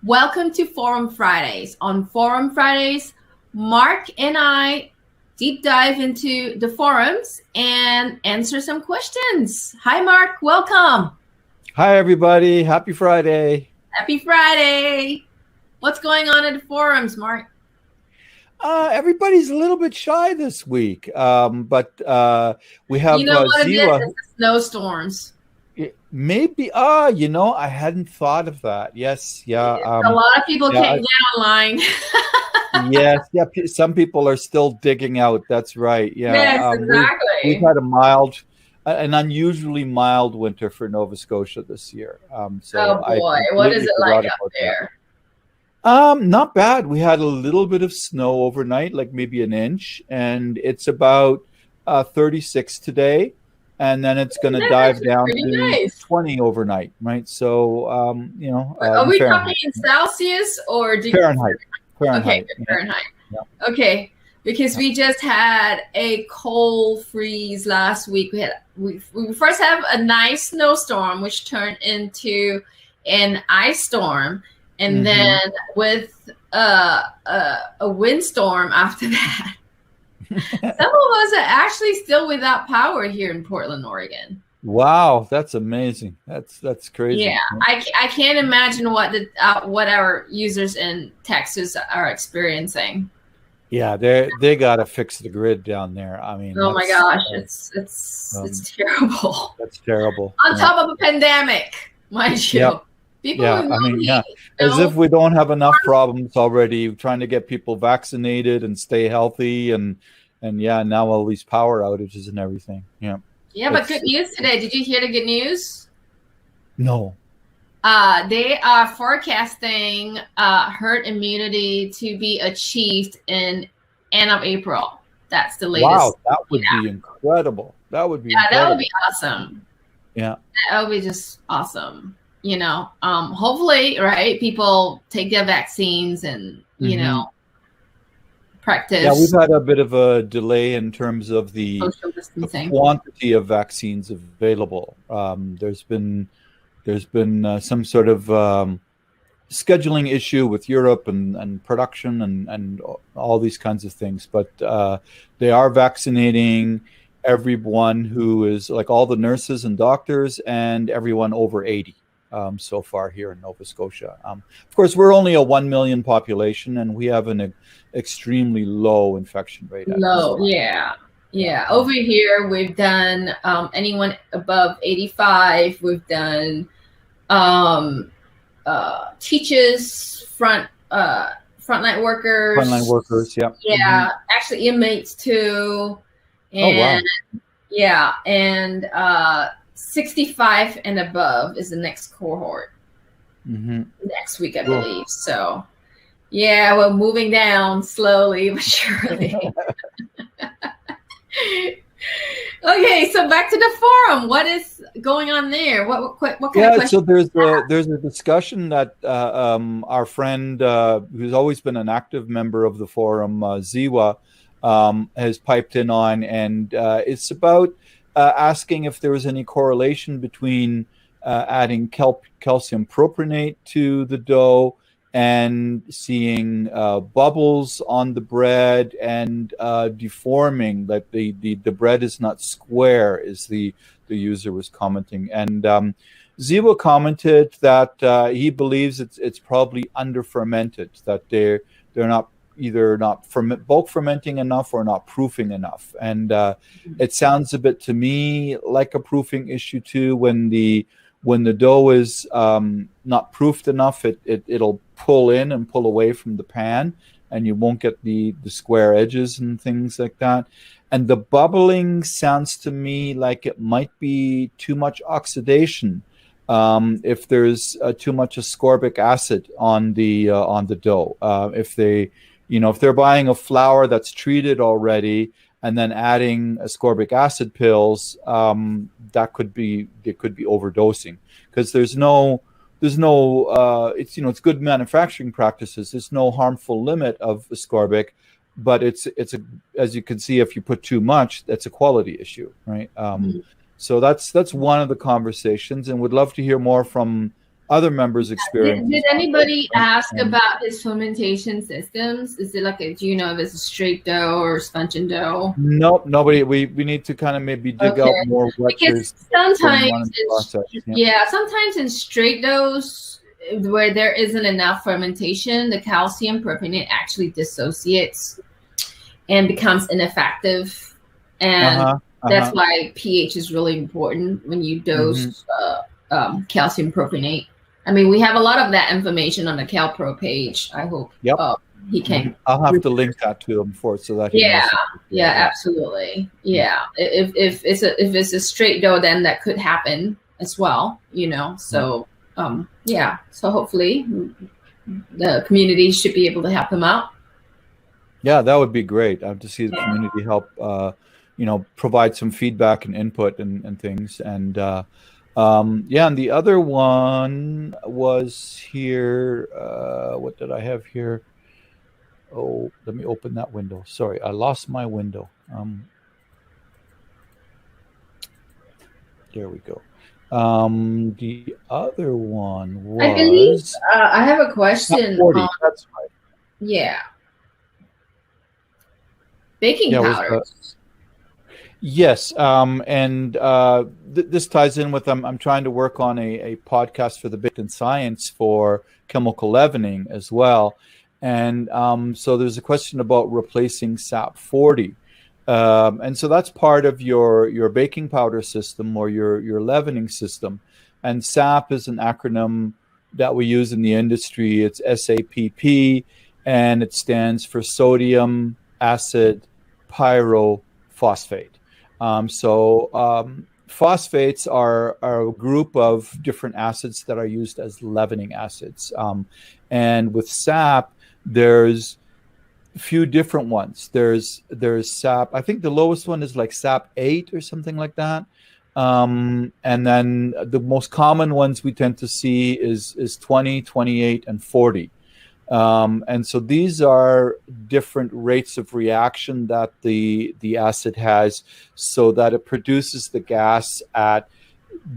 Welcome to Forum Fridays. On Forum Fridays, Mark and I deep dive into the forums and answer some questions. Hi, Mark. Welcome. Hi, everybody. Happy Friday. Happy Friday. What's going on at the forums, Mark? Everybody's a little bit shy this week, but we have you know what Ziwa. it is? It's snowstorms. Maybe, I hadn't thought of that. Yes, yeah. A lot of people can't get online. Yes, yeah. Some people are still digging out. That's right. Yeah. Yes, exactly. We've had an unusually mild winter for Nova Scotia this year. Oh boy, what is it like up there? Not bad. We had a little bit of snow overnight, like maybe an inch, and it's about 36 today, and then it's going to dive down to 20 overnight, right? So, are we talking in Celsius or Fahrenheit? Okay, Fahrenheit. Yeah. Okay, because we just had a cold freeze last week. We first have a nice snowstorm, which turned into an ice storm. And then with a windstorm after that. Some of us are actually still without power here in Portland, Oregon. Wow, that's amazing. That's crazy. Yeah, I can't imagine what our users in Texas are experiencing. Yeah, they got to fix the grid down there. I mean, oh my gosh, it's terrible. That's terrible. On top of a pandemic, mind you. Yep. People as if we don't have enough problems already trying to get people vaccinated and stay healthy and now all these power outages and everything. Yeah, but good news today. Did you hear the good news? No. They are forecasting herd immunity to be achieved in end of April. That's the latest. Wow, that would be incredible. That would be that would be awesome. Yeah. That would be just awesome. Hopefully, right, people take their vaccines and, practice. Yeah, we've had a bit of a delay in terms of the quantity of vaccines available. There's been some sort of scheduling issue with Europe and production and all these kinds of things. But they are vaccinating everyone who is, like, all the nurses and doctors and everyone over 80. So far here in Nova Scotia. Of course, we're only a 1 million population, and we have an extremely low infection rate. Yeah. Over here, we've done anyone above 85. We've done teachers, frontline workers. Frontline workers, yeah. Yeah, actually inmates too. And, yeah, and 65 and above is the next cohort next week, I believe. So, yeah, we're moving down slowly but surely. Okay, so back to the forum. What is going on there? What kind of questions? So there's a discussion that our friend who's always been an active member of the forum, Ziwa, has piped in on, and it's about asking if there was any correlation between adding calcium propionate to the dough and seeing bubbles on the bread and deforming, that the bread is not square, is the user was commenting. And Ziwa commented that he believes it's probably under fermented, that they're not either not bulk fermenting enough or not proofing enough. And it sounds a bit to me like a proofing issue too. When the dough is not proofed enough, it'll pull in and pull away from the pan, and you won't get the square edges and things like that. And the bubbling sounds to me like it might be too much oxidation. If there's too much ascorbic acid on the dough, if they're buying a flour that's treated already and then adding ascorbic acid pills, they could be overdosing, because it's good manufacturing practices. There's no harmful limit of ascorbic, but it's as you can see, if you put too much, that's a quality issue, right? So that's one of the conversations, and would love to hear more from other members' experience. Did anybody ask about his fermentation systems? Is it like do you know if it's a straight dough or sponge and dough? Nope, nobody. We need to kind of maybe dig out more what because sometimes sometimes in straight doughs where there isn't enough fermentation, the calcium propionate actually dissociates and becomes ineffective, and that's why pH is really important when you dose calcium propionate. I mean, we have a lot of that information on the CalPro page. I hope he can. I'll have to link that to him so that he knows. Absolutely. Yeah, if it's a straight dough, then that could happen as well. So so hopefully the community should be able to help him out. Yeah, that would be great. I have to see the community help. Provide some feedback and input and things and. And the other one was here. What did I have here? Oh, let me open that window. Sorry, I lost my window. There we go. The other one was... I believe I have a question. SAPP-40, that's right. Yeah. Baking powders. Yes, this ties in with I'm trying to work on a podcast for the Baked in Science for chemical leavening as well, and so there's a question about replacing SAPP-40, and so that's part of your baking powder system or your leavening system, and SAPP is an acronym that we use in the industry. It's SAPP, and it stands for sodium acid pyrophosphate. Phosphates are a group of different acids that are used as leavening acids. And with SAPP, there's a few different ones. There's SAPP, I think the lowest one is like SAPP-8 or something like that. And then the most common ones we tend to see is 20, 28, and 40. And so these are different rates of reaction that the acid has so that it produces the gas at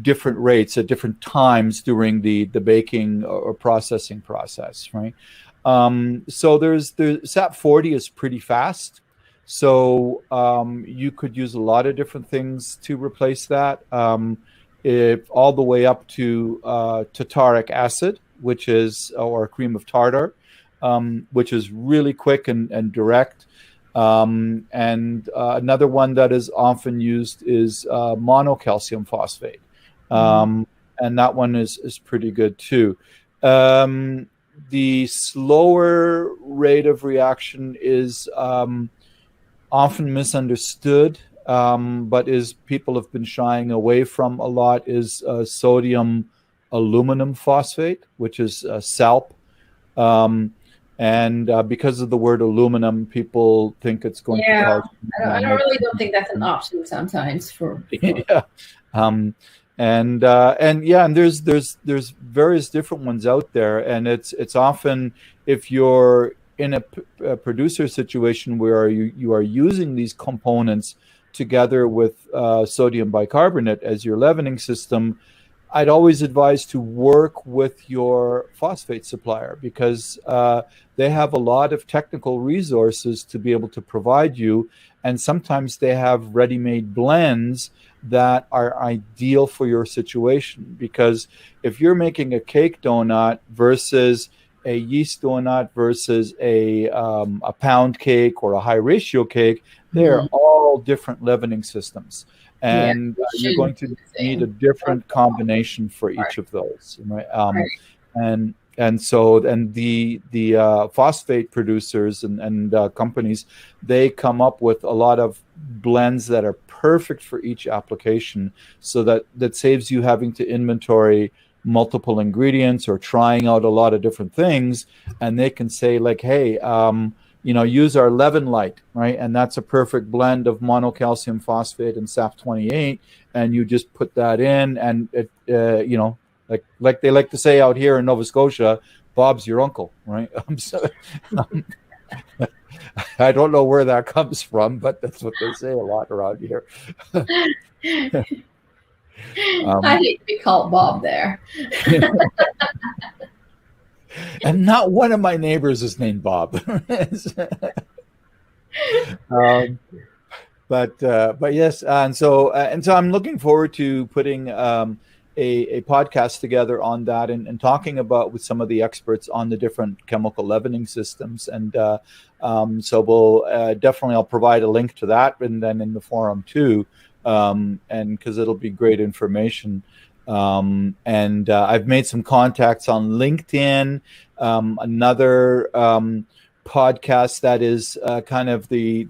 different rates at different times during the baking or processing process, right? So the SAPP-40 is pretty fast. So you could use a lot of different things to replace that, all the way up to tartaric acid, which is, or cream of tartar, which is really quick and direct. And another one that is often used is monocalcium phosphate. And that one is pretty good too. The slower rate of reaction is often misunderstood, but people have been shying away from a lot is sodium aluminum phosphate, which is SALP. And because of the word aluminum, people think it's going to cause... I don't think that's an option sometimes for people. And there's various different ones out there, and it's often, if you're in a producer situation where you are using these components together with sodium bicarbonate as your leavening system, I'd always advise to work with your phosphate supplier because they have a lot of technical resources to be able to provide you, and sometimes they have ready-made blends that are ideal for your situation. Because if you're making a cake donut versus a yeast donut versus a pound cake or a high ratio cake, they're all different leavening systems. And you're going to need a different combination for each of those, right? And so the phosphate producers and companies, they come up with a lot of blends that are perfect for each application, so that saves you having to inventory multiple ingredients or trying out a lot of different things. And they can say like, hey, use our Leaven Light, right? And that's a perfect blend of monocalcium phosphate and SAPP-28, and you just put that in, and it, like they like to say out here in Nova Scotia, Bob's your uncle, right? I don't know where that comes from, but that's what they say a lot around here. I hate to be called Bob there. And not one of my neighbors is named Bob. But yes, and so I'm looking forward to putting a podcast together on that and talking about with some of the experts on the different chemical leavening systems. And so we'll definitely, I'll provide a link to that, and then in the forum too, and because it'll be great information. And I've made some contacts on LinkedIn. Another podcast that is kind of the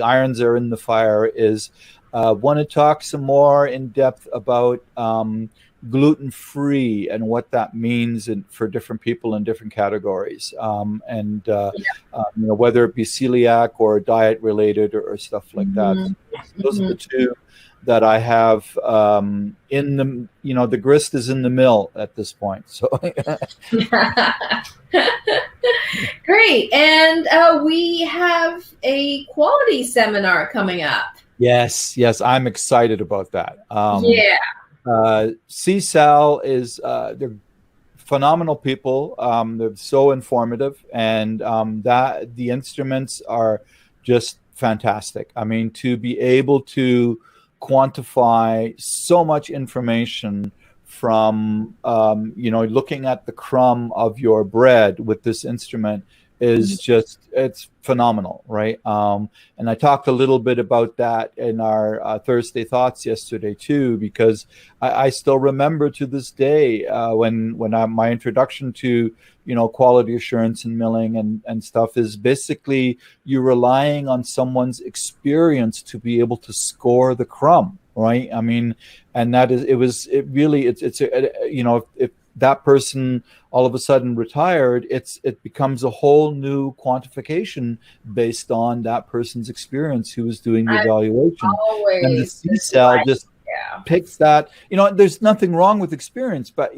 irons are in the fire is want to talk some more in depth about gluten-free and what that means for different people in different categories, whether it be celiac or diet related or stuff like that. Those are the two that I have in the grist is in the mill at this point. So great. And we have a quality seminar coming up. Yes, I'm excited about that. CSAL is they're phenomenal people. They're so informative, and that the instruments are just fantastic. I mean, to be able to quantify so much information from looking at the crumb of your bread with this instrument is just, it's phenomenal, right? And I talked a little bit about that in our Thursday Thoughts yesterday too, because I still remember to this day when my introduction to quality assurance and milling and stuff is basically you relying on someone's experience to be able to score the crumb, right? I mean, and that is, if that person all of a sudden retired, it becomes a whole new quantification based on that person's experience who was doing the evaluation. And the C-cell just picks that. There's nothing wrong with experience, but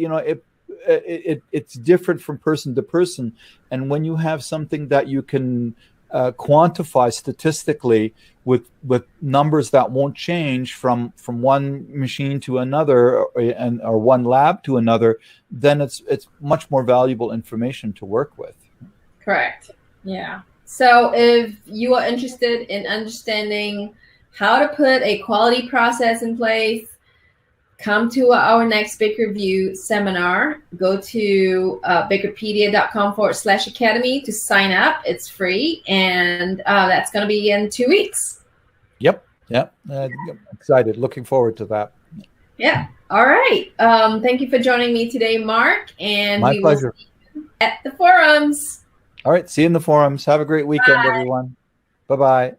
it's different from person to person. And when you have something that you can quantify statistically with numbers that won't change from one machine to another or one lab to another, then it's much more valuable information to work with. Correct. Yeah. So if you are interested in understanding how to put a quality process in place, come to our next Baker Review seminar. Go to bakerpedia.com/academy to sign up. It's free, and that's going to be in 2 weeks. Yep. Excited. Looking forward to that. Yeah. All right. Thank you for joining me today, Mark. And my pleasure. Will see you at the forums. All right. See you in the forums. Have a great weekend, everyone. Bye-bye.